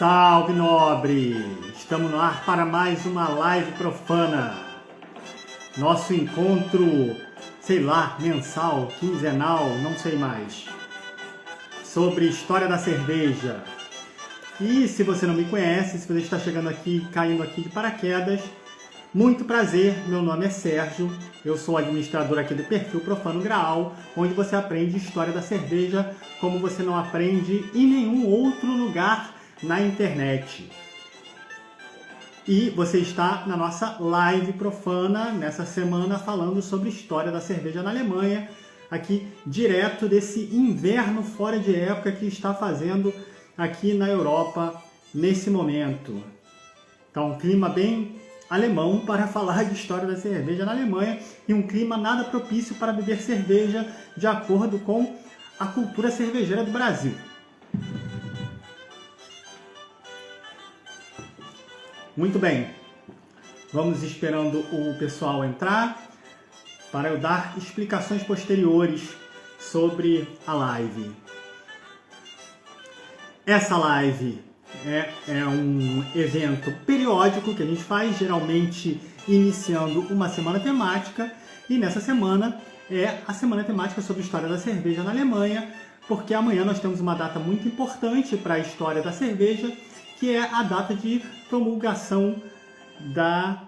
Salve, nobre! Estamos no ar para mais uma live profana. Nosso encontro, sei lá, mensal, quinzenal, não sei mais, sobre história da cerveja. E se você não me conhece, se você está chegando aqui, caindo aqui de paraquedas, muito prazer, meu nome é Sérgio, eu sou administrador aqui do Perfil Profano Graal, onde você aprende história da cerveja como você não aprende em nenhum outro lugar na internet. E você está na nossa live profana nessa semana falando sobre história da cerveja na Alemanha, aqui direto desse inverno fora de época que está fazendo aqui na Europa nesse momento. Então, um clima bem alemão para falar de história da cerveja na Alemanha e um clima nada propício para beber cerveja de acordo com a cultura cervejeira do Brasil. Muito bem, vamos esperando o pessoal entrar para eu dar explicações posteriores sobre a live. Essa live é um evento periódico que a gente faz, geralmente iniciando uma semana temática, e nessa semana é a semana temática sobre história da cerveja na Alemanha, porque amanhã nós temos uma data muito importante para a história da cerveja, que é a data de promulgação da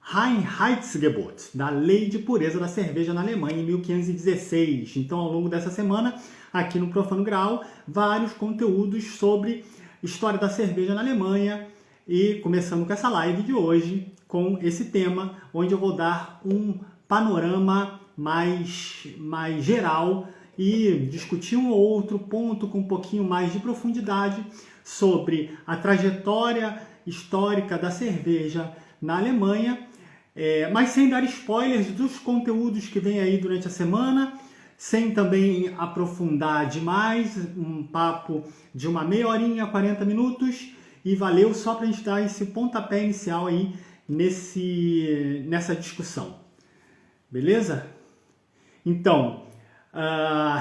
Reinheitsgebot, da Lei de Pureza da Cerveja na Alemanha, em 1516. Então, ao longo dessa semana, aqui no Profano Graal, vários conteúdos sobre história da cerveja na Alemanha, e começando com essa live de hoje, com esse tema, onde eu vou dar um panorama mais geral e discutir um ou outro ponto com um pouquinho mais de profundidade sobre a trajetória histórica da cerveja na Alemanha, mas sem dar spoilers dos conteúdos que vem aí durante a semana, sem também aprofundar demais, um papo de uma meia horinha, 40 minutos, e valeu só para a gente dar esse pontapé inicial aí nessa discussão. Beleza? Então,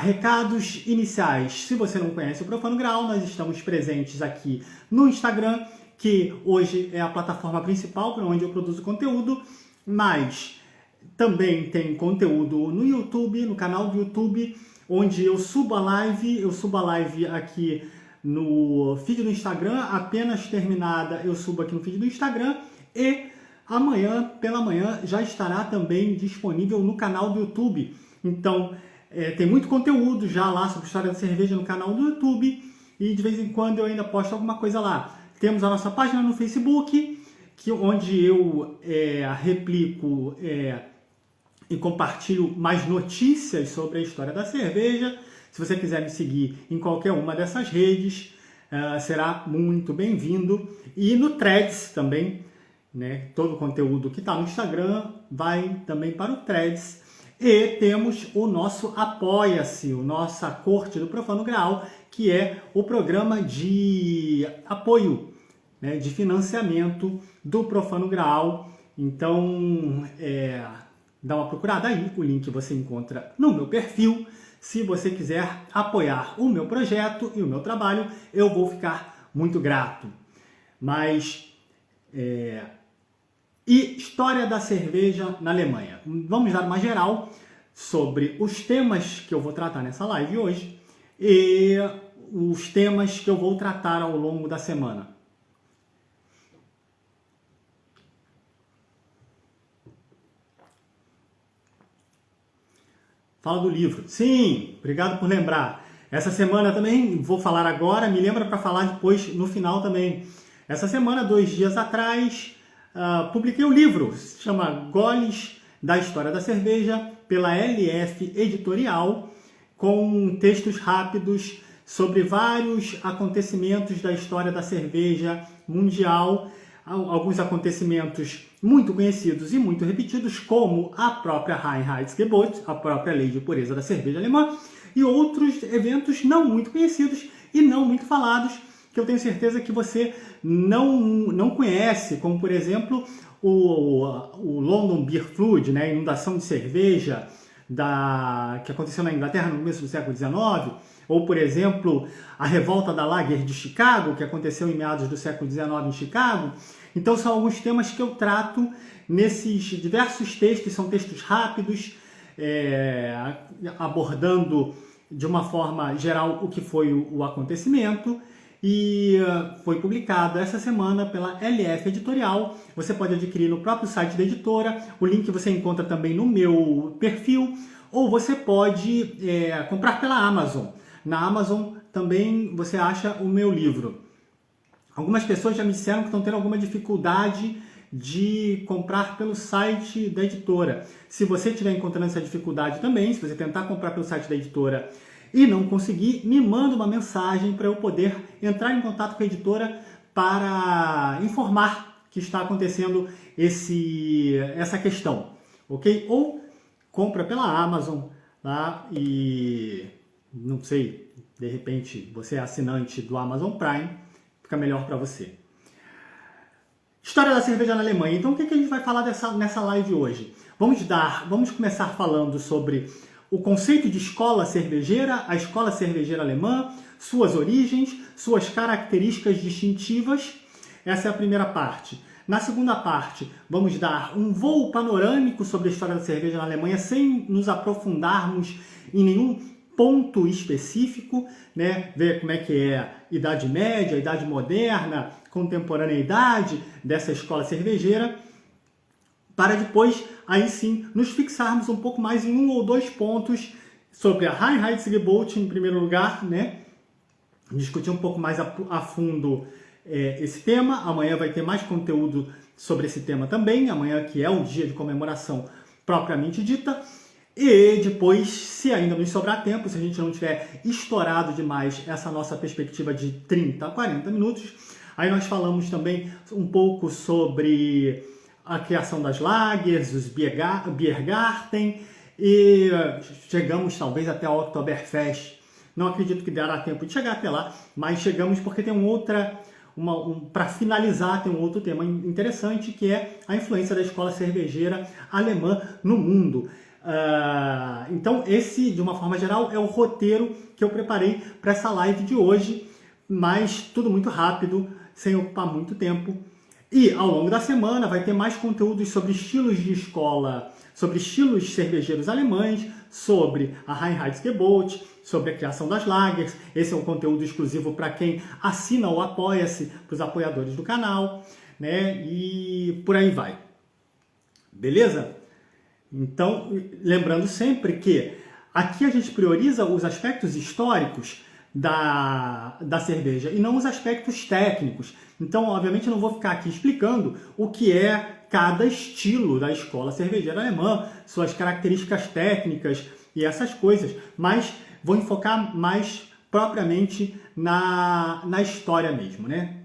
recados iniciais. Se você não conhece o Profano Graal, nós estamos presentes aqui no Instagram, que hoje é a plataforma principal para onde eu produzo conteúdo, mas também tem conteúdo no YouTube, no canal do YouTube, onde eu subo a live aqui no feed do Instagram, apenas terminada eu subo aqui no feed do Instagram, e amanhã, pela manhã, já estará também disponível no canal do YouTube. Então, tem muito conteúdo já lá sobre história da cerveja no canal do YouTube, e de vez em quando eu ainda posto alguma coisa lá. Temos a nossa página no Facebook, onde eu replico e compartilho mais notícias sobre a história da cerveja. Se você quiser me seguir em qualquer uma dessas redes, será muito bem-vindo. E no Threads também, né? Todo o conteúdo que está no Instagram vai também para o Threads. E temos o nosso Apoia-se, nossa corte do Profano Graal, que é o programa de apoio, né, de financiamento do Profano Graal. Então, dá uma procurada aí, o link você encontra no meu perfil. Se você quiser apoiar o meu projeto e o meu trabalho, eu vou ficar muito grato. Mas, e história da cerveja na Alemanha. Vamos dar uma geral sobre os temas que eu vou tratar nessa live hoje e os temas que eu vou tratar ao longo da semana. Fala do livro. Sim, obrigado por lembrar. Essa semana também vou falar agora, me lembra para falar depois no final também. Essa semana, 2 dias atrás, publiquei um livro, se chama Goles da História da Cerveja, pela LF Editorial, com textos rápidos sobre vários acontecimentos da história da cerveja mundial, alguns acontecimentos muito conhecidos e muito repetidos, como a própria Reinheitsgebot, a própria Lei de Pureza da Cerveja Alemã, e outros eventos não muito conhecidos e não muito falados, que eu tenho certeza que você não conhece, como, por exemplo, o London Beer Flood, né, a inundação de cerveja que aconteceu na Inglaterra no começo do século XIX, ou, por exemplo, a revolta da Lager de Chicago, que aconteceu em meados do século XIX em Chicago. Então são alguns temas que eu trato nesses diversos textos, são textos rápidos, abordando de uma forma geral o que foi o acontecimento, e foi publicado essa semana pela LF Editorial. Você pode adquirir no próprio site da editora, o link você encontra também no meu perfil, ou você pode comprar pela Amazon. Na Amazon também você acha o meu livro. Algumas pessoas já me disseram que estão tendo alguma dificuldade de comprar pelo site da editora. Se você estiver encontrando essa dificuldade também, se você tentar comprar pelo site da editora e não conseguir, me manda uma mensagem para eu poder entrar em contato com a editora para informar que está acontecendo essa questão, ok? Ou compra pela Amazon lá e, não sei, de repente você é assinante do Amazon Prime, fica melhor para você. História da cerveja na Alemanha. Então, o que a gente vai falar nessa live hoje? Vamos começar falando sobre o conceito de escola cervejeira, a escola cervejeira alemã, suas origens, suas características distintivas. Essa é a primeira parte. Na segunda parte, vamos dar um voo panorâmico sobre a história da cerveja na Alemanha, sem nos aprofundarmos em nenhum ponto específico, né? Ver como é que é a Idade Média, a Idade Moderna, contemporaneidade dessa escola cervejeira, para depois, aí sim, nos fixarmos um pouco mais em um ou dois pontos sobre a Reinheitsgebot, em primeiro lugar, né? Discutir um pouco mais a fundo esse tema. Amanhã vai ter mais conteúdo sobre esse tema também, amanhã que é o dia de comemoração propriamente dita. E depois, se ainda nos sobrar tempo, se a gente não tiver estourado demais essa nossa perspectiva de 30 a 40 minutos, aí nós falamos também um pouco sobre a criação das lagers, os Biergarten, e chegamos talvez até a Oktoberfest. Não acredito que dará tempo de chegar até lá, mas chegamos porque tem para finalizar, tem um outro tema interessante, que é a influência da escola cervejeira alemã no mundo. Então esse, de uma forma geral, é o roteiro que eu preparei para essa live de hoje, mas tudo muito rápido, sem ocupar muito tempo. E ao longo da semana vai ter mais conteúdos sobre estilos de escola, sobre estilos cervejeiros alemães, sobre a Reinheitsgebot, sobre a criação das lagers. Esse é um conteúdo exclusivo para quem assina ou apoia-se, para os apoiadores do canal, né? E por aí vai. Beleza? Então, lembrando sempre que aqui a gente prioriza os aspectos históricos da cerveja e não os aspectos técnicos. Então, obviamente, eu não vou ficar aqui explicando o que é cada estilo da escola cervejeira alemã, suas características técnicas e essas coisas, mas vou enfocar mais propriamente na história mesmo, né?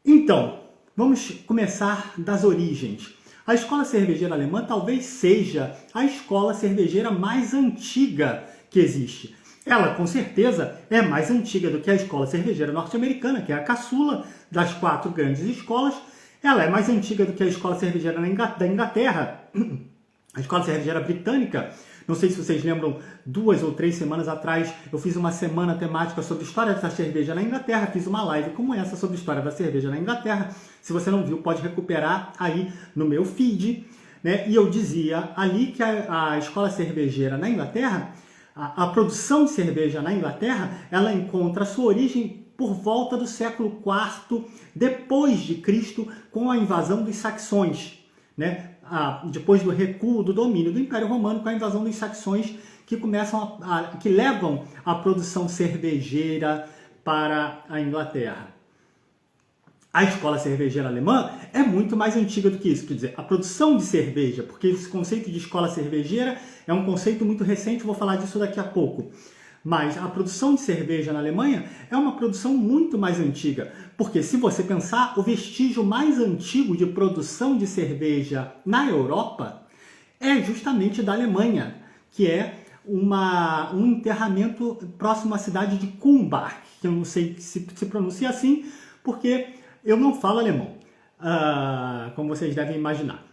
Então, vamos começar das origens. A escola cervejeira alemã talvez seja a escola cervejeira mais antiga que existe. Ela, com certeza, é mais antiga do que a escola cervejeira norte-americana, que é a caçula das 4 grandes escolas. Ela é mais antiga do que a escola cervejeira da Inglaterra, a escola cervejeira britânica. Não sei se vocês lembram, 2 ou 3 semanas atrás, eu fiz uma semana temática sobre história da cerveja na Inglaterra, fiz uma live como essa sobre história da cerveja na Inglaterra. Se você não viu, pode recuperar aí no meu feed, né? E eu dizia ali que a escola cervejeira na Inglaterra, a produção de cerveja na Inglaterra, ela encontra a sua origem por volta do século IV depois de Cristo, com a invasão dos saxões, né? Depois do recuo do domínio do Império Romano, com a invasão dos saxões, que que levam a produção cervejeira para a Inglaterra. A escola cervejeira alemã é muito mais antiga do que isso, quer dizer, a produção de cerveja, porque esse conceito de escola cervejeira é um conceito muito recente, vou falar disso daqui a pouco. Mas a produção de cerveja na Alemanha é uma produção muito mais antiga, porque se você pensar, o vestígio mais antigo de produção de cerveja na Europa é justamente da Alemanha, que é um enterramento próximo à cidade de Kulmbach, que eu não sei se pronuncia assim, porque eu não falo alemão, como vocês devem imaginar.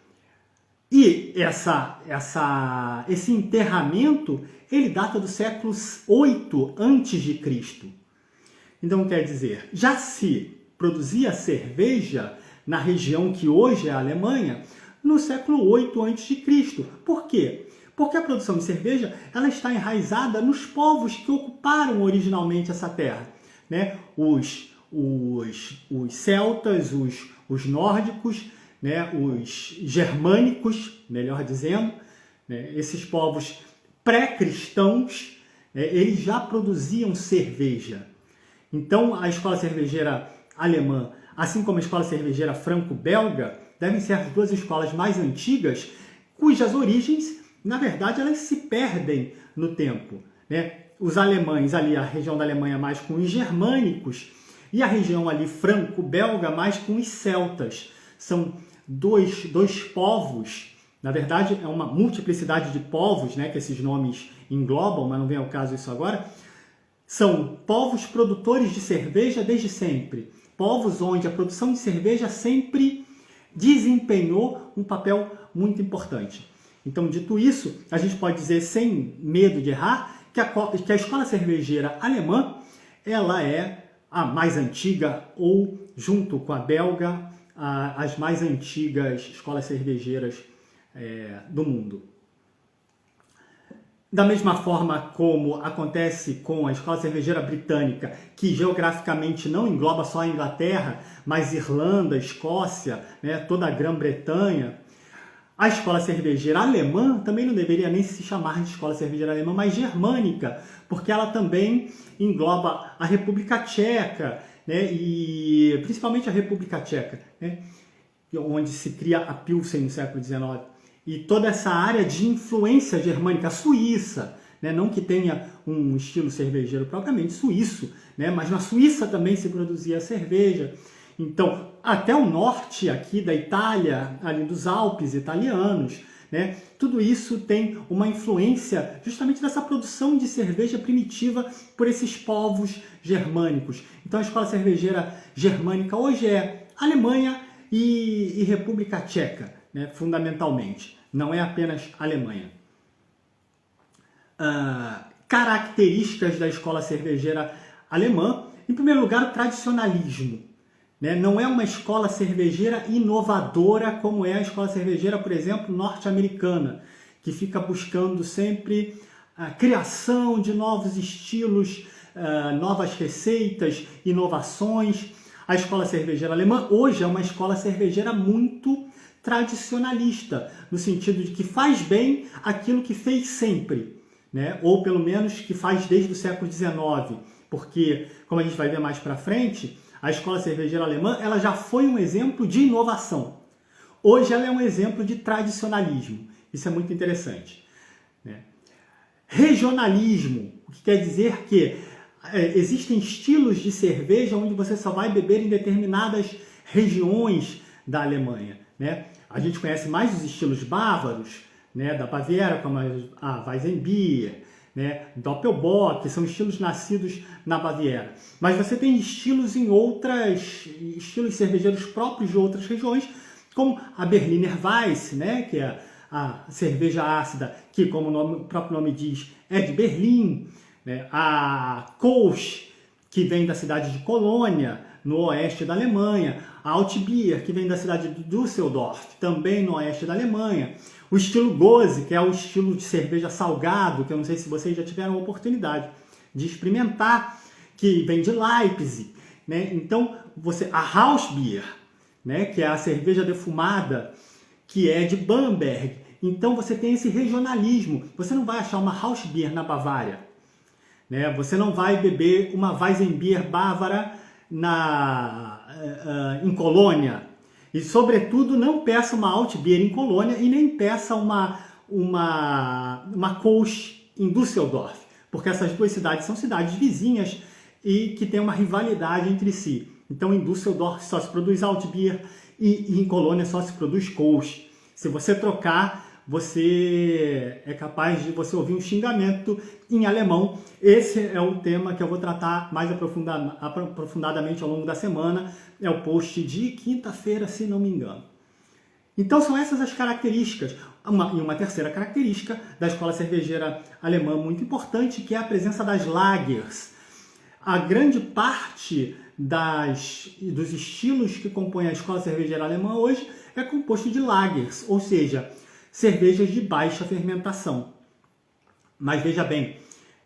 E esse enterramento, ele data do século 8 a.C. Então, quer dizer, já se produzia cerveja na região que hoje é a Alemanha no século 8 a.C. Por quê? Porque a produção de cerveja ela está enraizada nos povos que ocuparam originalmente essa terra, né? Os celtas, os nórdicos, né? Os germânicos, melhor dizendo, né? Esses povos pré-cristãos, né? Eles já produziam cerveja. Então, a escola cervejeira alemã, assim como a escola cervejeira franco-belga, devem ser as duas escolas mais antigas, cujas origens, na verdade, elas se perdem no tempo, né? Os alemães ali, a região da Alemanha mais com os germânicos e a região ali franco-belga mais com os celtas. São dois povos, na verdade é uma multiplicidade de povos, né, que esses nomes englobam, mas não vem ao caso isso agora. São povos produtores de cerveja desde sempre. Povos onde a produção de cerveja sempre desempenhou um papel muito importante. Então, dito isso, a gente pode dizer, sem medo de errar, que a escola cervejeira alemã ela é a mais antiga ou, junto com a belga, as mais antigas escolas cervejeiras do mundo. Da mesma forma como acontece com a escola cervejeira britânica, que geograficamente não engloba só a Inglaterra, mas Irlanda, Escócia, né, toda a Grã-Bretanha, a escola cervejeira alemã também não deveria nem se chamar de escola cervejeira alemã, mas germânica, porque ela também engloba a República Tcheca, né, e principalmente a República Tcheca, né, onde se cria a Pilsen no século XIX. E toda essa área de influência germânica, suíça, né? Não que tenha um estilo cervejeiro propriamente suíço, né? Mas na Suíça também se produzia cerveja. Então, até o norte aqui da Itália, ali dos Alpes italianos, né? Tudo isso tem uma influência justamente dessa produção de cerveja primitiva por esses povos germânicos. Então, a escola cervejeira germânica hoje é Alemanha e República Tcheca, né, fundamentalmente. Não é apenas Alemanha. Características da escola cervejeira alemã. Em primeiro lugar, o tradicionalismo. Né? Não é uma escola cervejeira inovadora como é a escola cervejeira, por exemplo, norte-americana, que fica buscando sempre a criação de novos estilos, novas receitas, inovações. A escola cervejeira alemã hoje é uma escola cervejeira muito tradicionalista, no sentido de que faz bem aquilo que fez sempre, né? Ou pelo menos que faz desde o século XIX, porque, como a gente vai ver mais para frente, a escola cervejeira alemã ela já foi um exemplo de inovação. Hoje ela é um exemplo de tradicionalismo. Isso é muito interessante, né? Regionalismo, o que quer dizer que existem estilos de cerveja onde você só vai beber em determinadas regiões da Alemanha, né? A gente conhece mais os estilos bávaros, né, da Baviera, como a Weizenbier, né, Doppelbock, que são estilos nascidos na Baviera. Mas você tem estilos estilos cervejeiros próprios de outras regiões, como a Berliner Weiss, né, que é a cerveja ácida, que, como o próprio nome diz, é de Berlim, né, a Kolsch, que vem da cidade de Colônia, no oeste da Alemanha, a Altbier, que vem da cidade de Düsseldorf, também no oeste da Alemanha, o estilo Gose, que é o estilo de cerveja salgado, que eu não sei se vocês já tiveram a oportunidade de experimentar, que vem de Leipzig, né? Então, a Hausbier, né, que é a cerveja defumada, que é de Bamberg. Então, você tem esse regionalismo. Você não vai achar uma Hausbier na Bavária, né? Você não vai beber uma Weizenbier bávara em Colônia. E, sobretudo, não peça uma Altbier em Colônia e nem peça uma Kolsch em Düsseldorf, porque essas duas cidades são cidades vizinhas e que têm uma rivalidade entre si. Então, em Düsseldorf só se produz Altbier e em Colônia só se produz Kolsch. Se você trocar, você é capaz de você ouvir um xingamento em alemão. Esse é um tema que eu vou tratar mais aprofundadamente ao longo da semana. É o post de quinta-feira, se não me engano. Então são essas as características. E uma terceira característica da escola cervejeira alemã muito importante, que é a presença das lagers. A grande parte dos estilos que compõem a escola cervejeira alemã hoje é composto de lagers, ou seja, cervejas de baixa fermentação. Mas veja bem,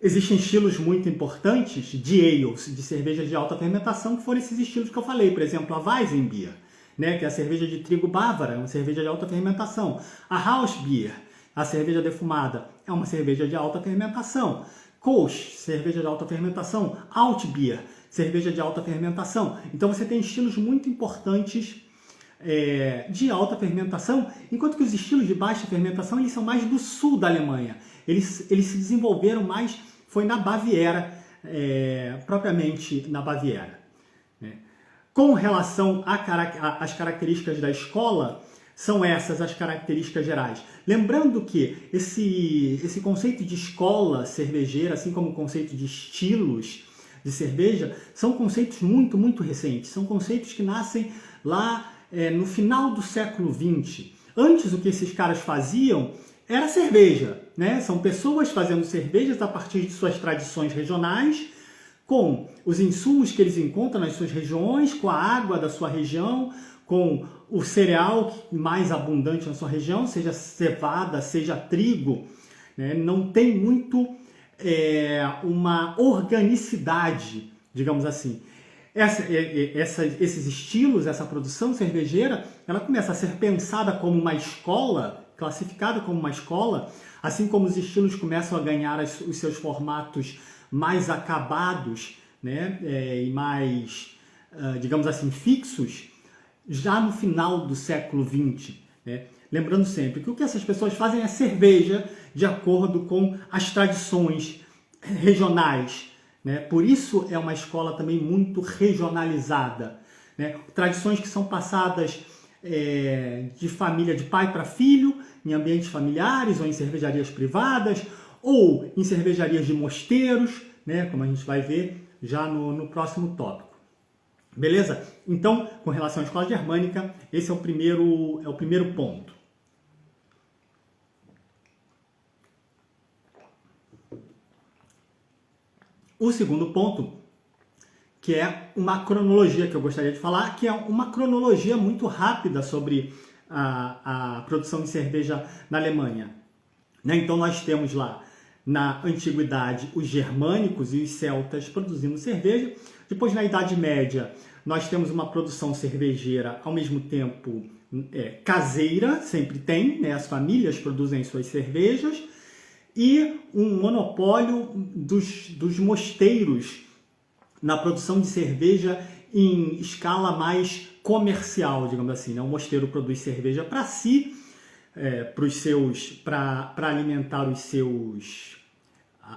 existem estilos muito importantes de ales, de cervejas de alta fermentação, que foram esses estilos que eu falei, por exemplo, a Weizenbier, né, que é a cerveja de trigo bávara, uma cerveja de alta fermentação. A Hausbier, a cerveja defumada, é uma cerveja de alta fermentação. Kolsch, cerveja de alta fermentação. Altbier, cerveja de alta fermentação. Então você tem estilos muito importantes de alta fermentação, enquanto que os estilos de baixa fermentação eles são mais do sul da Alemanha. Eles se desenvolveram mais, foi na Baviera, propriamente na Baviera. Com relação às características da escola, são essas as características gerais. Lembrando que esse conceito de escola cervejeira, assim como o conceito de estilos de cerveja, são conceitos muito, muito recentes. São conceitos que nascem lá no final do século XX. Antes, o que esses caras faziam era cerveja, né? São pessoas fazendo cervejas a partir de suas tradições regionais, com os insumos que eles encontram nas suas regiões, com a água da sua região, com o cereal mais abundante na sua região, seja cevada, seja trigo, né? Não tem muito uma organicidade, digamos assim. Esses estilos, essa produção cervejeira, ela começa a ser pensada como uma escola, classificada como uma escola, assim como os estilos começam a ganhar os seus formatos mais acabados, né, e mais, digamos assim, fixos, já no final do século XX. Né? Lembrando sempre que o que essas pessoas fazem é cerveja de acordo com as tradições regionais. Né? Por isso é uma escola também muito regionalizada. Né? Tradições que são passadas de família, de pai para filho, em ambientes familiares ou em cervejarias privadas, ou em cervejarias de mosteiros, né, como a gente vai ver já no próximo tópico. Beleza? Então, com relação à escola germânica, esse é o primeiro ponto. O segundo ponto, que é uma cronologia que eu gostaria de falar, que é uma cronologia muito rápida sobre a produção de cerveja na Alemanha. Né? Então, nós temos lá, na antiguidade, os germânicos e os celtas produzindo cerveja. Depois, na Idade Média, nós temos uma produção cervejeira, ao mesmo tempo, caseira, sempre tem, né? As famílias produzem suas cervejas, e um monopólio dos mosteiros na produção de cerveja em escala mais comercial, digamos assim. Né? O mosteiro produz cerveja para si, para alimentar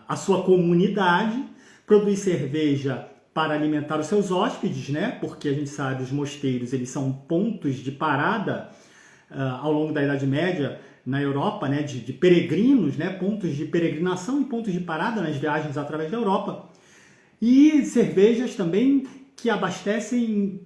a sua comunidade, produz cerveja para alimentar os seus hóspedes, né? Porque a gente sabe, os mosteiros eles são pontos de parada ao longo da Idade Média na Europa, né? de peregrinos, né? Pontos de peregrinação e pontos de parada nas viagens através da Europa. E cervejas também que abastecem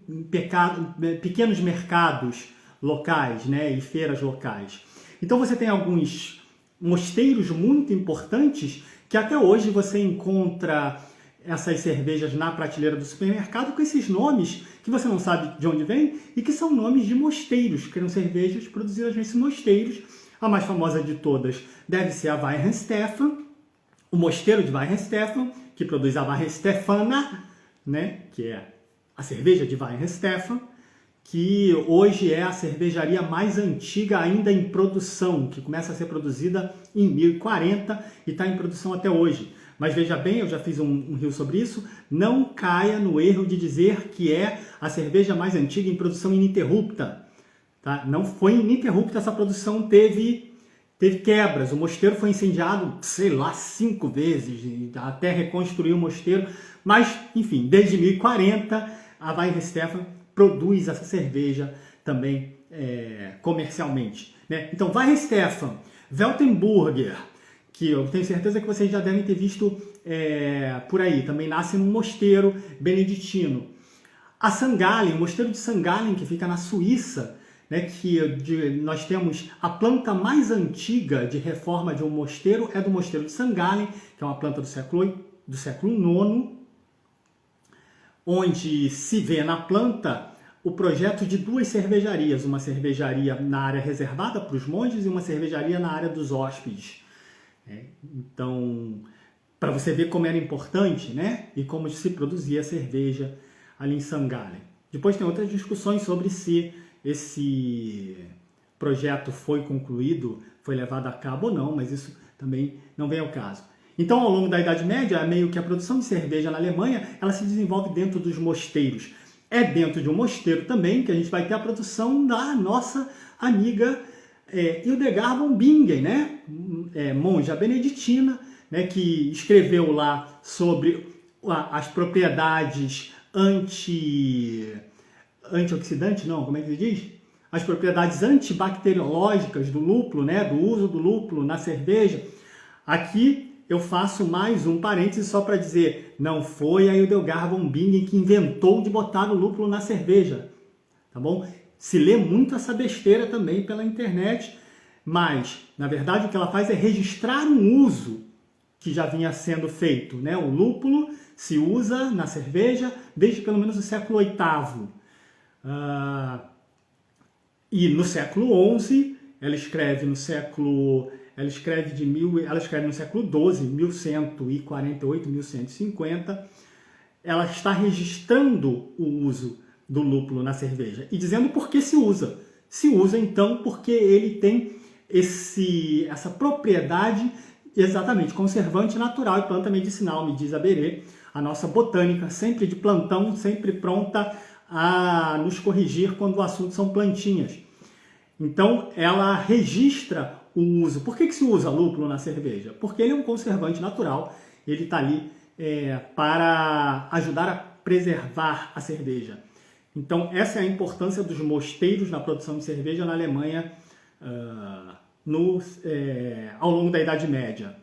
pequenos mercados locais, né? E feiras locais. Então você tem alguns mosteiros muito importantes que até hoje você encontra essas cervejas na prateleira do supermercado com esses nomes que você não sabe de onde vem e que são nomes de mosteiros, que eram cervejas produzidas nesses mosteiros. A mais famosa de todas deve ser a Weihenstephan, o mosteiro de Weihenstephan, que produz a Weihenstephaner, né, que é a cerveja de Weihenstephan, que hoje é a cervejaria mais antiga ainda em produção, que começa a ser produzida em 1040 e está em produção até hoje. Mas veja bem, eu já fiz um reel sobre isso, não caia no erro de dizer que é a cerveja mais antiga em produção ininterrupta. Tá? Não foi ininterrupta, essa produção teve quebras. O mosteiro foi incendiado, sei lá, 5 vezes, até reconstruir o mosteiro. Mas, enfim, desde 1040, a Weihenstephan produz essa cerveja também comercialmente. Né? Então, Weihenstephan, Weltenburger, que eu tenho certeza que vocês já devem ter visto por aí, também nasce num mosteiro beneditino. A St. Gallen, o mosteiro de St. Gallen, que fica na Suíça, né, nós temos a planta mais antiga de reforma de um mosteiro, é do mosteiro de St. Gallen, que é uma planta do século IX, onde se vê na planta o projeto de duas cervejarias, uma cervejaria na área reservada para os monges e uma cervejaria na área dos hóspedes. Então, para você ver como era importante, né, e como se produzia a cerveja ali em St. Gallen. Depois tem outras discussões sobre se esse projeto foi concluído, foi levado a cabo ou não, mas isso também não vem ao caso. Então, ao longo da Idade Média, meio que a produção de cerveja na Alemanha, ela se desenvolve dentro dos mosteiros. É dentro de um mosteiro também que a gente vai ter a produção da nossa amiga Hildegard von Bingen, né? Monja beneditina, né? Que escreveu lá sobre as propriedades antioxidantes, não, como é que se diz? As propriedades antibacteriológicas do lúpulo, né? Do uso do lúpulo na cerveja. Aqui eu faço mais um parêntese só para dizer, não foi a Hildegard von Bingen que inventou de botar o lúpulo na cerveja, tá bom? Se lê muito essa besteira também pela internet, mas, na verdade, o que ela faz é registrar um uso que já vinha sendo feito, né? O lúpulo se usa na cerveja desde pelo menos o século VIII. E no século XI, ela escreve no século XII, 1148, 1150, ela está registrando o uso do lúpulo na cerveja e dizendo por que se usa. Se usa, então, porque ele tem essa propriedade exatamente conservante natural e planta medicinal, me diz a Berê, a nossa botânica, sempre de plantão, sempre pronta a nos corrigir quando o assunto são plantinhas. Então, ela registra o uso. Por que se usa lúpulo na cerveja? Porque ele é um conservante natural, ele está ali para ajudar a preservar a cerveja. Então, essa é a importância dos mosteiros na produção de cerveja na Alemanha ao longo da Idade Média.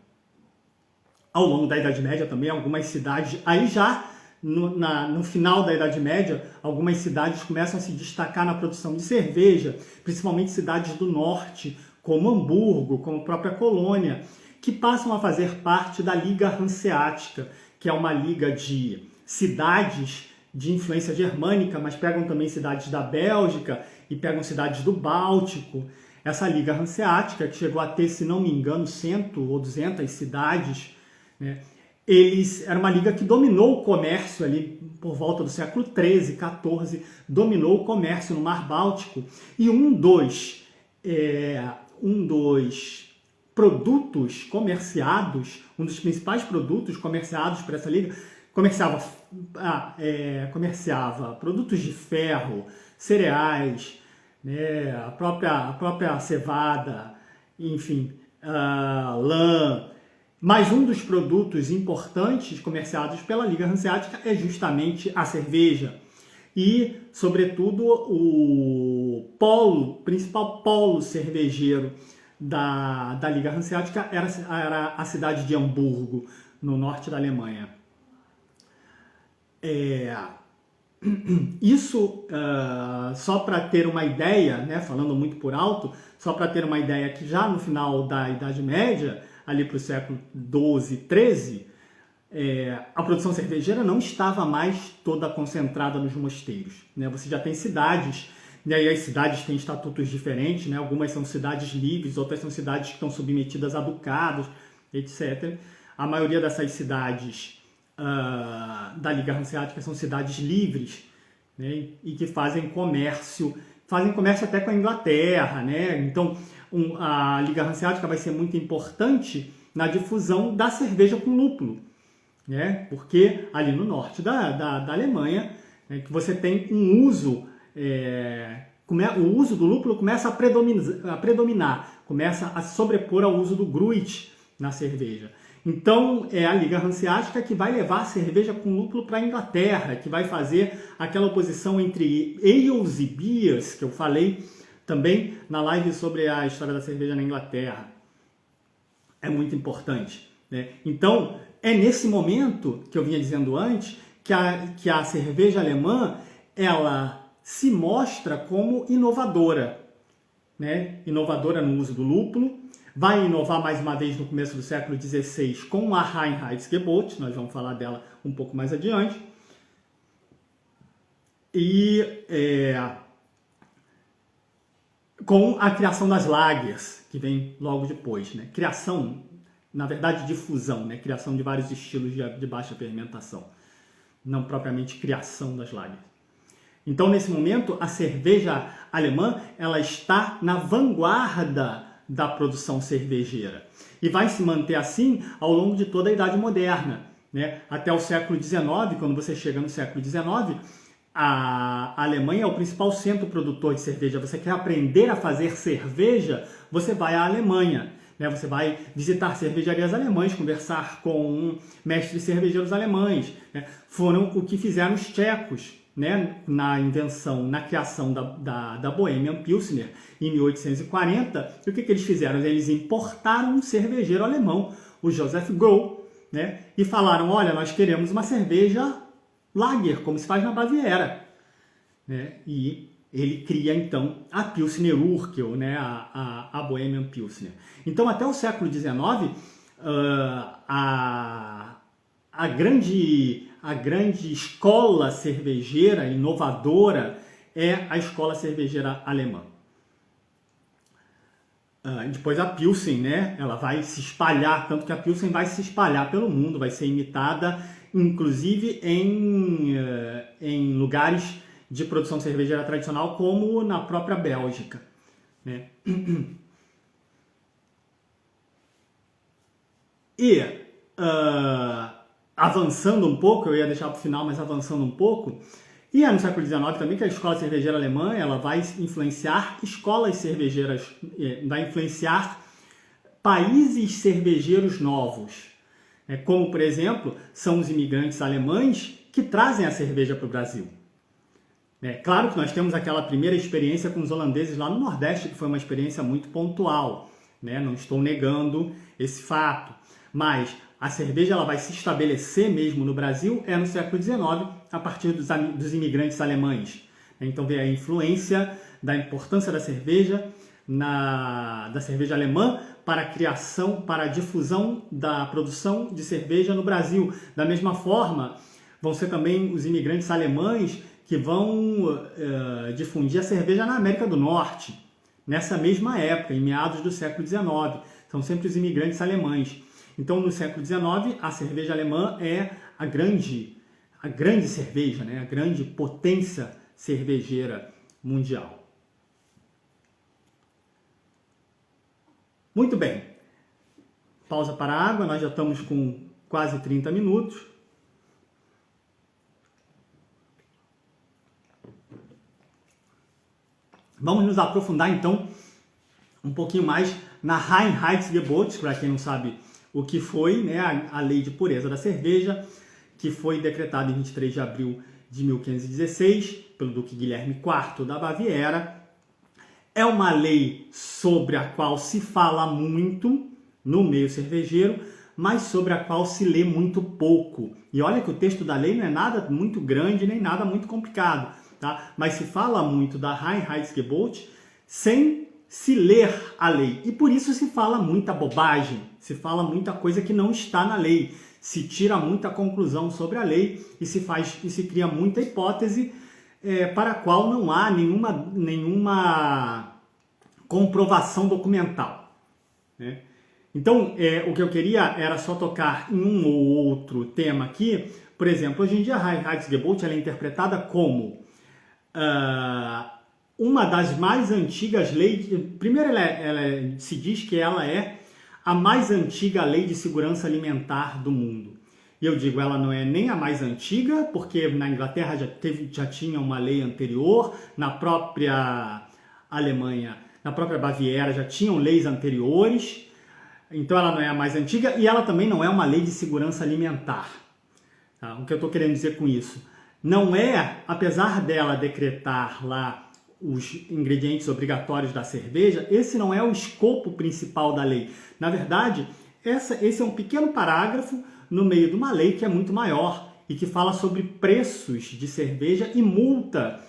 Ao longo da Idade Média também, algumas cidades, aí já no final da Idade Média, algumas cidades começam a se destacar na produção de cerveja, principalmente cidades do norte, como Hamburgo, como a própria Colônia, que passam a fazer parte da Liga Hanseática, que é uma liga de cidades de influência germânica, mas pegam também cidades da Bélgica e pegam cidades do Báltico. Essa Liga Hanseática, que chegou a ter, se não me engano, 100 ou 200 cidades, né? Era uma liga que dominou o comércio ali por volta do século XIII, XIV, dominou o comércio no Mar Báltico, e um dos produtos comerciados, um dos principais produtos comerciados por essa liga, comerciava produtos de ferro, cereais, né, a própria cevada, enfim, lã. Mas um dos produtos importantes comerciados pela Liga Hanseática é justamente a cerveja. E, sobretudo, o principal polo cervejeiro da Liga Hanseática era a cidade de Hamburgo, no norte da Alemanha. Isso, só para ter uma ideia, né, falando muito por alto, só para ter uma ideia que já no final da Idade Média, ali para o século XII, XIII, a produção cervejeira não estava mais toda concentrada nos mosteiros, né? Você já tem cidades, e aí as cidades têm estatutos diferentes, né? Algumas são cidades livres, outras são cidades que estão submetidas a ducados, etc. A maioria dessas cidades da Liga Hanseática são cidades livres, né? E que fazem comércio até com a Inglaterra, né? Então, a Liga Hanseática vai ser muito importante na difusão da cerveja com lúpulo, né? Porque ali no norte da Alemanha, né, que você tem um uso, o uso do lúpulo começa a predominar, começa a se sobrepor ao uso do Gruit na cerveja. Então, é a Liga Hanseática que vai levar a cerveja com lúpulo para a Inglaterra, que vai fazer aquela oposição entre ales e beers, que eu falei também na live sobre a história da cerveja na Inglaterra. É muito importante, né? Então, é nesse momento, que eu vinha dizendo antes, que a cerveja alemã, ela se mostra como inovadora, né? Inovadora no uso do lúpulo, vai inovar mais uma vez no começo do século XVI com a Reinheitsgebot, nós vamos falar dela um pouco mais adiante, e com a criação das Lagers, que vem logo depois, né? Criação, na verdade, difusão, né? Criação de vários estilos de baixa fermentação, não propriamente criação das Lagers. Então, nesse momento, a cerveja alemã ela está na vanguarda da produção cervejeira e vai se manter assim ao longo de toda a Idade Moderna, né? Até o século XIX, quando você chega no século XIX, a Alemanha é o principal centro produtor de cerveja. Você quer aprender a fazer cerveja, você vai à Alemanha, né? Você vai visitar cervejarias alemãs, conversar com mestres cervejeiros alemães, né? Foram o que fizeram os tchecos, né, na invenção, na criação da Bohemian Pilsner em 1840. E o que eles fizeram? Eles importaram um cervejeiro alemão, o Joseph Groll, né, e falaram, olha, nós queremos uma cerveja Lager, como se faz na Baviera, né? E ele cria então a Pilsner Urquell, né, a Bohemian Pilsner. Então até o século XIX, a grande escola cervejeira inovadora é a escola cervejeira alemã. Depois a Pilsen, né, ela vai se espalhar, tanto que a Pilsen vai se espalhar pelo mundo, vai ser imitada, inclusive em lugares de produção cervejeira tradicional, como na própria Bélgica, né? E avançando um pouco, eu ia deixar para o final, mas avançando um pouco, e é no século XIX também que a escola cervejeira alemã ela vai influenciar escolas cervejeiras, vai influenciar países cervejeiros novos, como, por exemplo, são os imigrantes alemães que trazem a cerveja para o Brasil. Claro que nós temos aquela primeira experiência com os holandeses lá no Nordeste, que foi uma experiência muito pontual, né? Não estou negando esse fato, mas a cerveja ela vai se estabelecer mesmo no Brasil no século XIX, a partir dos imigrantes alemães. Então vem a influência da importância da cerveja, da cerveja alemã para a criação, para a difusão da produção de cerveja no Brasil. Da mesma forma, vão ser também os imigrantes alemães que vão difundir a cerveja na América do Norte, nessa mesma época, em meados do século XIX. São sempre os imigrantes alemães. Então, no século XIX, a cerveja alemã é a grande cerveja, né? A grande potência cervejeira mundial. Muito bem. Pausa para a água, nós já estamos com quase 30 minutos. Vamos nos aprofundar, então, um pouquinho mais na Reinheitsgebot, para quem não sabe o que foi, né, a Lei de Pureza da Cerveja, que foi decretada em 23 de abril de 1516 pelo Duque Guilherme IV da Baviera. É uma lei sobre a qual se fala muito no meio cervejeiro, mas sobre a qual se lê muito pouco. E olha que o texto da lei não é nada muito grande, nem nada muito complicado, tá? Mas se fala muito da Reinheitsgebot sem se ler a lei. E por isso se fala muita bobagem, se fala muita coisa que não está na lei, se tira muita conclusão sobre a lei e se cria muita hipótese para a qual não há nenhuma comprovação documental, né? Então, o que eu queria era só tocar em um ou outro tema aqui. Por exemplo, hoje em dia a Reinheitsgebot ela é interpretada como uma das mais antigas leis. Primeiro, ela se diz que ela é a mais antiga lei de segurança alimentar do mundo. E eu digo, ela não é nem a mais antiga, porque na Inglaterra já tinha uma lei anterior, na própria Alemanha, na própria Baviera já tinham leis anteriores, então ela não é a mais antiga e ela também não é uma lei de segurança alimentar. Tá? O que eu estou querendo dizer com isso? Não é, apesar dela decretar lá os ingredientes obrigatórios da cerveja, esse não é o escopo principal da lei. Na verdade, esse é um pequeno parágrafo no meio de uma lei que é muito maior e que fala sobre preços de cerveja e multa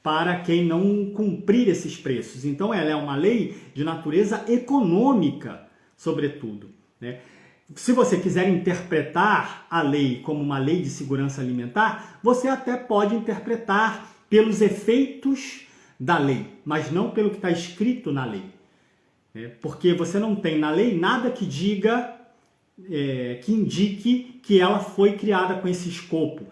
para quem não cumprir esses preços. Então, ela é uma lei de natureza econômica, sobretudo, né? Se você quiser interpretar a lei como uma lei de segurança alimentar, você até pode interpretar pelos efeitos da lei, mas não pelo que está escrito na lei. Porque você não tem na lei nada que diga, que indique que ela foi criada com esse escopo.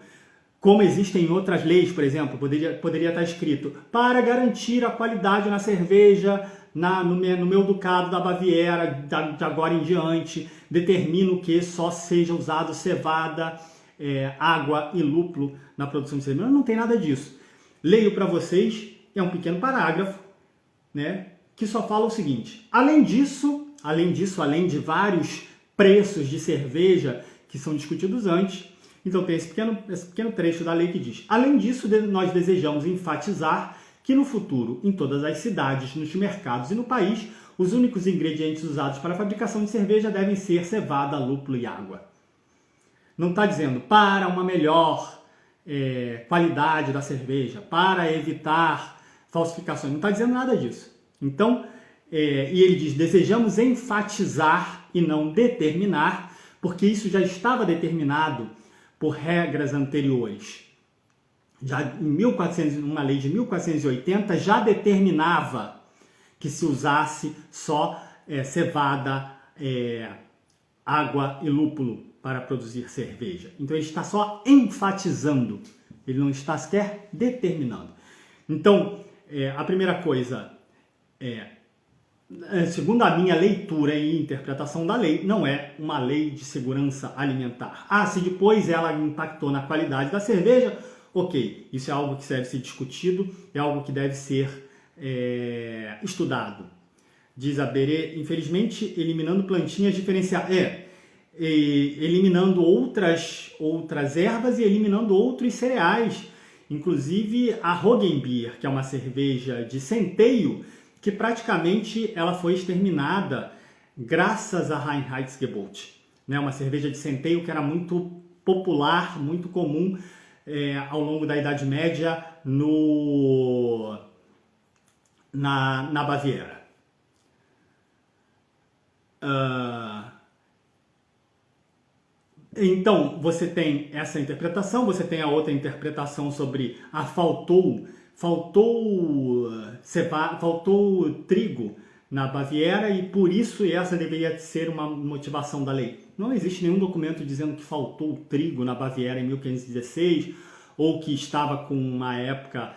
Como existem em outras leis, por exemplo, poderia estar escrito: para garantir a qualidade na cerveja no meu ducado da Baviera, de agora em diante, determino que só seja usado cevada, água e lúpulo na produção de cerveja. Não tem nada disso. Leio para vocês, é um pequeno parágrafo, né, que só fala o seguinte: além de vários preços de cerveja que são discutidos antes, então tem esse pequeno trecho da lei que diz: além disso, nós desejamos enfatizar que no futuro, em todas as cidades, nos mercados e no país, os únicos ingredientes usados para a fabricação de cerveja devem ser cevada, lúpulo e água. Não está dizendo para uma melhor qualidade da cerveja, para evitar falsificações, não está dizendo nada disso. Então, e ele diz: desejamos enfatizar e não determinar, porque isso já estava determinado por regras anteriores. Já em uma lei de 1480 já determinava que se usasse só cevada, água e lúpulo para produzir cerveja. Então ele está só enfatizando, ele não está sequer determinando. Então, a primeira coisa segundo a minha leitura e interpretação da lei, não é uma lei de segurança alimentar. Se depois ela impactou na qualidade da cerveja, ok, isso é algo que deve ser discutido, é algo que deve ser estudado. Diz a Berê: infelizmente, eliminando plantinhas diferenciadas, eliminando outras ervas e eliminando outros cereais, inclusive a Roggenbier, que é uma cerveja de centeio, que praticamente ela foi exterminada graças a Reinheitsgebot, né? Uma cerveja de centeio que era muito popular, muito comum ao longo da Idade Média na Baviera. Então, você tem essa interpretação, você tem a outra interpretação sobre faltou trigo na Baviera e por isso essa deveria ser uma motivação da lei. Não existe nenhum documento dizendo que faltou trigo na Baviera em 1516 ou que estava com uma época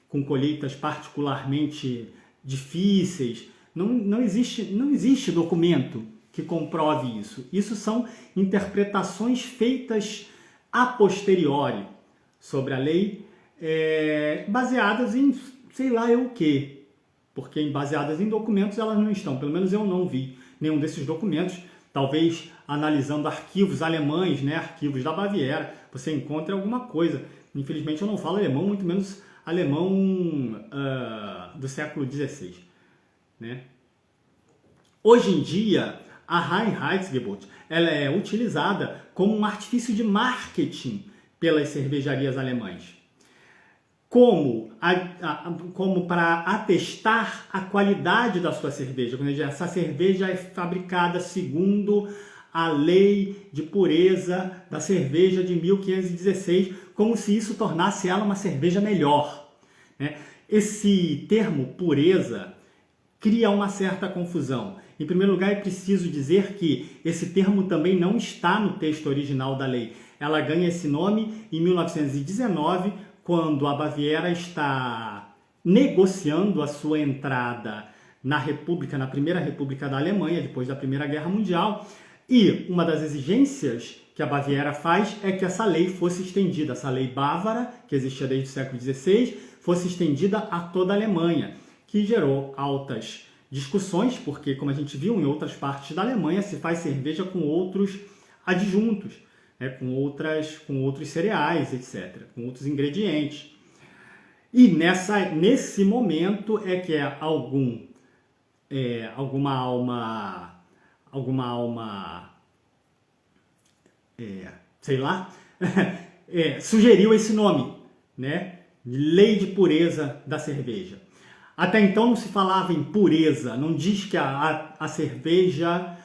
com colheitas particularmente difíceis. Não existe documento que comprove isso. Isso são interpretações feitas a posteriori sobre a lei, baseadas em sei lá o quê, porque baseadas em documentos elas não estão, pelo menos eu não vi nenhum desses documentos. Talvez analisando arquivos alemães, né, arquivos da Baviera, você encontre alguma coisa. Infelizmente eu não falo alemão, muito menos alemão do século XVI, né? Hoje em dia, a Reinheitsgebot ela é utilizada como um artifício de marketing pelas cervejarias alemãs, como para atestar a qualidade da sua cerveja. Quando essa cerveja é fabricada segundo a lei de pureza da cerveja de 1516, como se isso tornasse ela uma cerveja melhor, né? Esse termo pureza cria uma certa confusão. Em primeiro lugar, é preciso dizer que esse termo também não está no texto original da lei. Ela ganha esse nome em 1919, quando a Baviera está negociando a sua entrada na Primeira República da Alemanha, depois da Primeira Guerra Mundial, e uma das exigências que a Baviera faz é que essa lei fosse estendida, essa lei bávara, que existia desde o século XVI, fosse estendida a toda a Alemanha, que gerou altas discussões, porque, como a gente viu, em outras partes da Alemanha se faz cerveja com outros adjuntos, né, com outros cereais, etc., com outros ingredientes. E nesse momento é que alguma alma, sei lá, sugeriu esse nome, né, lei de pureza da cerveja. Até então não se falava em pureza, não diz que a cerveja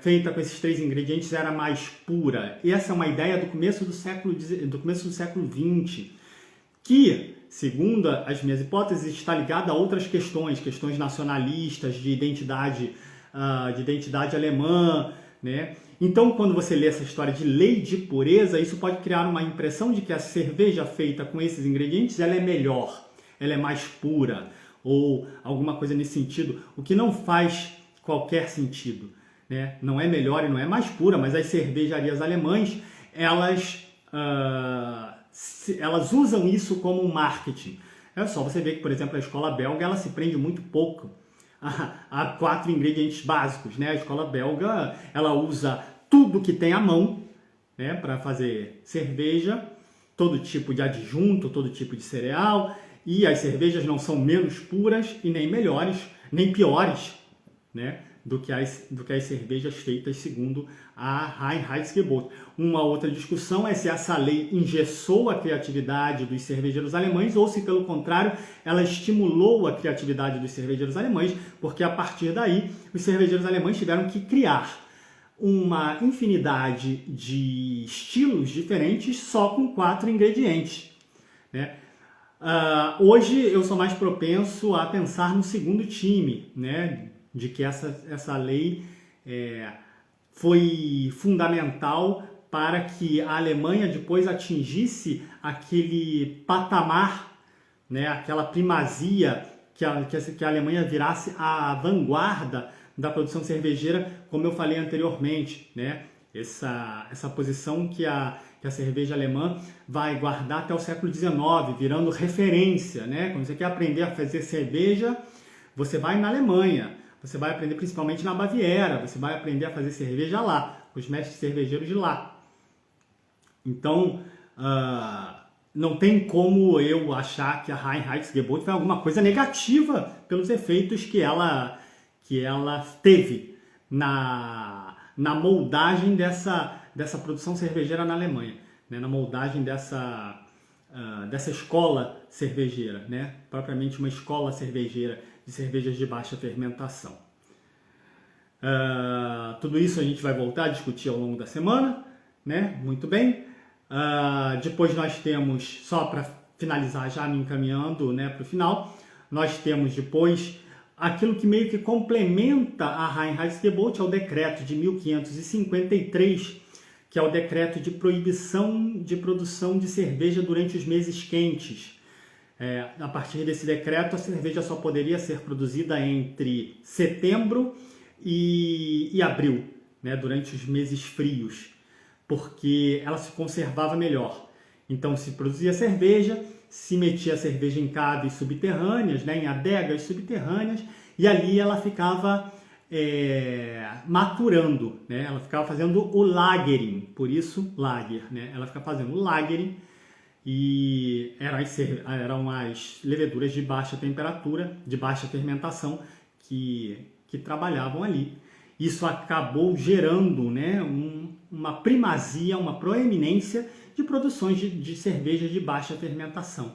feita com esses 3 ingredientes era mais pura. E essa é uma ideia do começo do século XX, que, segundo as minhas hipóteses, está ligada a outras questões nacionalistas, de identidade alemã, né? Então, quando você lê essa história de lei de pureza, isso pode criar uma impressão de que a cerveja feita com esses ingredientes ela é melhor, ela é mais pura, ou alguma coisa nesse sentido, o que não faz qualquer sentido, né? Não é melhor e não é mais pura, mas as cervejarias alemãs, elas usam isso como marketing. É só você ver que, por exemplo, a escola belga ela se prende muito pouco a 4 ingredientes básicos, né? A escola belga ela usa tudo que tem à mão, né, para fazer cerveja, todo tipo de adjunto, todo tipo de cereal, e as cervejas não são menos puras e nem melhores, nem piores, né, do que as cervejas feitas segundo a Reinheitsgebot. Uma outra discussão é se essa lei engessou a criatividade dos cervejeiros alemães ou se, pelo contrário, ela estimulou a criatividade dos cervejeiros alemães, porque a partir daí os cervejeiros alemães tiveram que criar uma infinidade de estilos diferentes só com 4 ingredientes, né? Hoje eu sou mais propenso a pensar no segundo time, né? De que essa lei foi fundamental para que a Alemanha depois atingisse aquele patamar, né? Aquela primazia, que a Alemanha virasse a vanguarda da produção cervejeira, como eu falei anteriormente, né? Essa posição que a cerveja alemã vai guardar até o século XIX, virando referência, né? Quando você quer aprender a fazer cerveja, você vai na Alemanha, você vai aprender principalmente na Baviera, você vai aprender a fazer cerveja lá, com os mestres cervejeiros de lá. Então, não tem como eu achar que a Reinheitsgebot foi alguma coisa negativa pelos efeitos que ela teve na moldagem dessa produção cervejeira na Alemanha, né? Na moldagem dessa escola cervejeira, né? Propriamente uma escola cervejeira de cervejas de baixa fermentação. Tudo isso a gente vai voltar a discutir ao longo da semana, né? Muito bem. Depois nós temos, só para finalizar, já me encaminhando, né, para o final, nós temos depois aquilo que meio que complementa a Reinheitsgebot, é o decreto de 1553, que é o decreto de proibição de produção de cerveja durante os meses quentes. A partir desse decreto, a cerveja só poderia ser produzida entre setembro e abril, né, durante os meses frios, porque ela se conservava melhor. Então se produzia cerveja, se metia a cerveja em caves subterrâneas, né, em adegas subterrâneas, e ali ela ficava maturando, né? Ela ficava fazendo o lagering, por isso lager, né? Ela ficava fazendo o lagering, e eram as leveduras de baixa temperatura, de baixa fermentação, que trabalhavam ali. Isso acabou gerando, né, uma primazia, uma proeminência de produções de cervejas de baixa fermentação,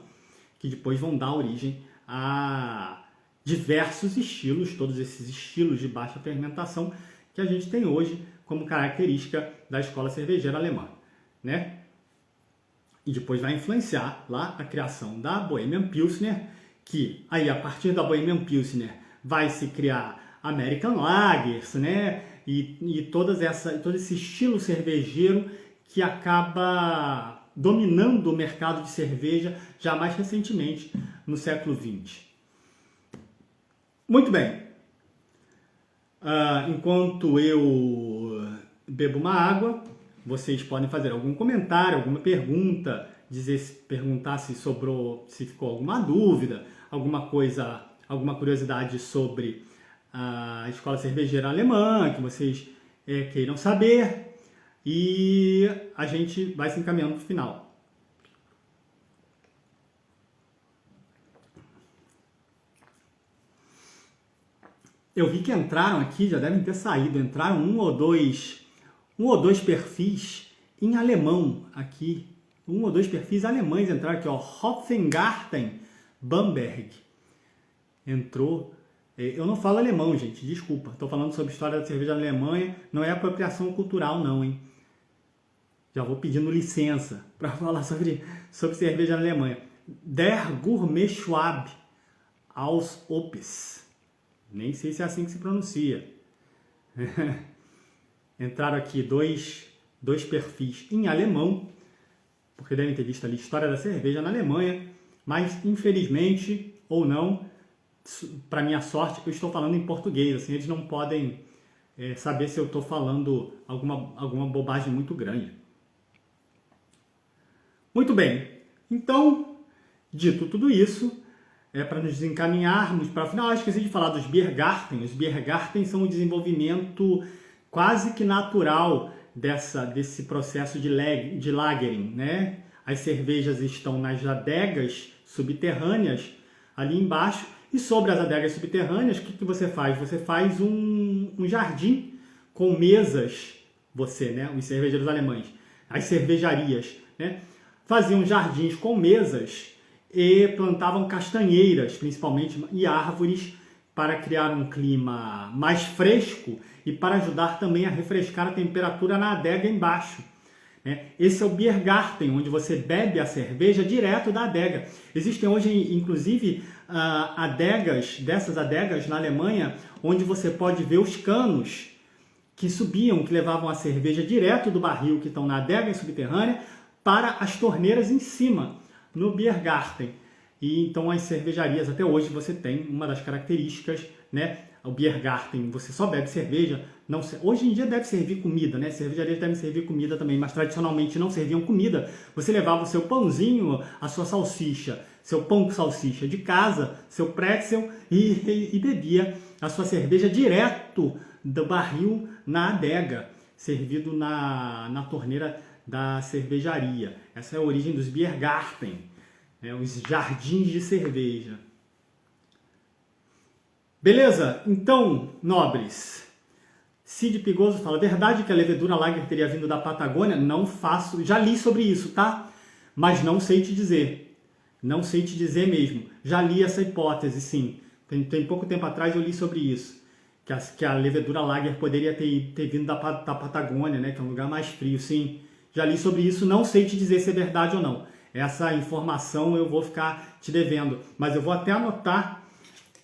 que depois vão dar origem a diversos estilos, todos esses estilos de baixa fermentação que a gente tem hoje como característica da escola cervejeira alemã, né? E depois vai influenciar lá a criação da Bohemian Pilsner, que aí a partir da Bohemian Pilsner vai se criar American Lagers, né? E todo esse estilo cervejeiro que acaba dominando o mercado de cerveja já mais recentemente, no século XX. Muito bem. Enquanto eu bebo uma água, vocês podem fazer algum comentário, alguma pergunta, perguntar se ficou alguma dúvida, alguma curiosidade sobre a escola cervejeira alemã que vocês queiram saber, e a gente vai se encaminhando para o final. Eu vi que entraram aqui, já devem ter saído, entraram um ou dois perfis em alemão aqui um ou dois perfis alemães entraram aqui, ó. Hopfengarten Bamberg entrou. Eu não falo alemão, gente, desculpa. Estou falando sobre história da cerveja da Alemanha. Não é apropriação cultural, não, hein? Já vou pedindo licença para falar sobre cerveja na Alemanha. Der Gourmet Schwab aus Opes. Nem sei se é assim que se pronuncia. Entraram aqui dois perfis em alemão, porque devem ter visto ali história da cerveja na Alemanha, mas infelizmente, ou não, para minha sorte, eu estou falando em português, assim, eles não podem saber se eu estou falando alguma bobagem muito grande. Muito bem, então, dito tudo isso, para nos encaminharmos para o final, eu esqueci de falar dos Biergarten. Os Biergarten são o desenvolvimento quase que natural desse processo de lagering, né? As cervejas estão nas adegas subterrâneas ali embaixo, e sobre as adegas subterrâneas, o que você faz? Você faz um jardim com mesas, né? Os cervejeiros alemães, as cervejarias, né? Faziam jardins com mesas e plantavam castanheiras, principalmente, e árvores para criar um clima mais fresco e para ajudar também a refrescar a temperatura na adega embaixo. Esse é o Biergarten, onde você bebe a cerveja direto da adega. Existem hoje, inclusive, dessas adegas na Alemanha, onde você pode ver os canos que subiam, que levavam a cerveja direto do barril que estão na adega subterrânea para as torneiras em cima, no Biergarten. E então as cervejarias, até hoje você tem uma das características, né? O Biergarten, você só bebe cerveja. Não, hoje em dia deve servir comida, né? Cervejarias devem servir comida também, mas tradicionalmente não serviam comida. Você levava o seu pãozinho, a sua salsicha, seu pão com salsicha de casa, seu pretzel e bebia a sua cerveja direto do barril na adega, servido na torneira da cervejaria. Essa é a origem dos Biergarten, os jardins de cerveja. Beleza? Então, nobres, Cid Pigoso fala, verdade que a levedura lager teria vindo da Patagônia? Não faço, já li sobre isso, tá? Mas não sei te dizer. Não sei te dizer mesmo. Já li essa hipótese, sim. Tem pouco tempo atrás eu li sobre isso. Que a levedura lager poderia ter vindo da Patagônia, né? Que é um lugar mais frio, sim. Já li sobre isso, não sei te dizer se é verdade ou não. Essa informação eu vou ficar te devendo. Mas eu vou até anotar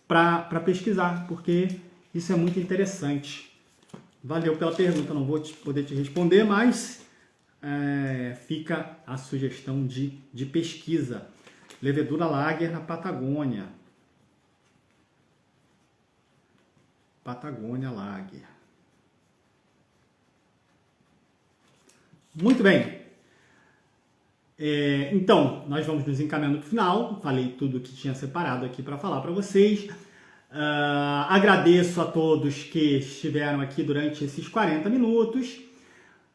para pesquisar, porque isso é muito interessante. Valeu pela pergunta, não vou poder te responder, mas fica a sugestão de pesquisa. Levedura lager na Patagônia. Patagônia Lager. Muito bem. Então, nós vamos nos encaminhando para o final. Falei tudo que tinha separado aqui para falar para vocês. Agradeço a todos que estiveram aqui durante esses 40 minutos.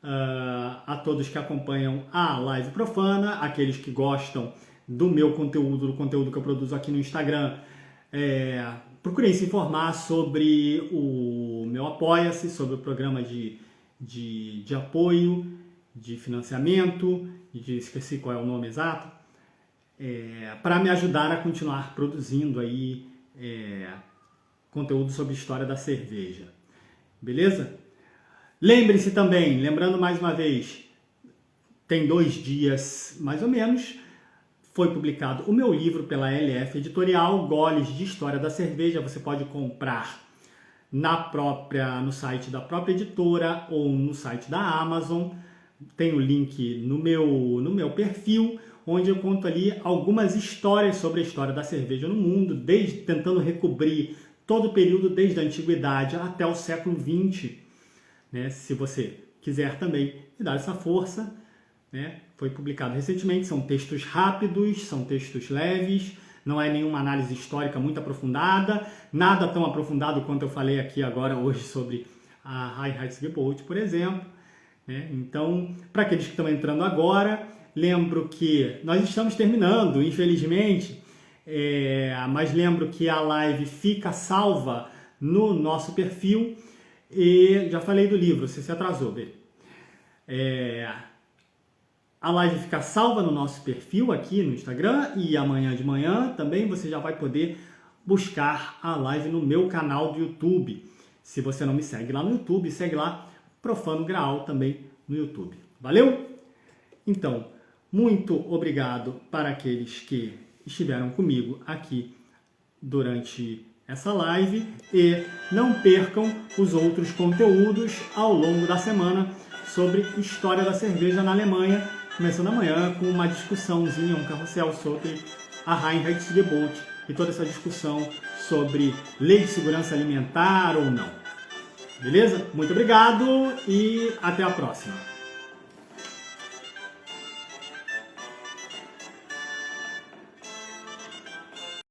A todos que acompanham a Live Profana, aqueles que gostam do meu conteúdo, do conteúdo que eu produzo aqui no Instagram. Procurem se informar sobre o meu Apoia-se, sobre o programa de apoio, de financiamento, esqueci qual é o nome exato, para me ajudar a continuar produzindo aí conteúdo sobre história da cerveja. Beleza? Lembre-se também, lembrando mais uma vez, tem 2 dias mais ou menos, foi publicado o meu livro pela LF Editorial, Goles de História da Cerveja. Você pode comprar no site da própria editora ou no site da Amazon. Tem o link no meu perfil, onde eu conto ali algumas histórias sobre a história da cerveja no mundo, tentando recobrir todo o período desde a Antiguidade até o século XX. Né? Se você quiser também me dar essa força, né? Foi publicado recentemente, são textos rápidos, são textos leves, não é nenhuma análise histórica muito aprofundada, nada tão aprofundado quanto eu falei aqui agora hoje sobre a Reinheitsgebot, por exemplo. Né? Então, para aqueles que estão entrando agora, lembro que nós estamos terminando, infelizmente, mas lembro que a live fica salva no nosso perfil e já falei do livro, você se atrasou, a live fica salva no nosso perfil aqui no Instagram e amanhã de manhã também você já vai poder buscar a live no meu canal do YouTube. Se você não me segue lá no YouTube, segue lá Profano Graal também no YouTube. Valeu? Então, muito obrigado para aqueles que estiveram comigo aqui durante essa live e não percam os outros conteúdos ao longo da semana sobre história da cerveja na Alemanha, começando amanhã com uma discussãozinha, um carrossel sobre a Reinheitsgebot e toda essa discussão sobre lei de segurança alimentar ou não. Beleza? Muito obrigado e até a próxima.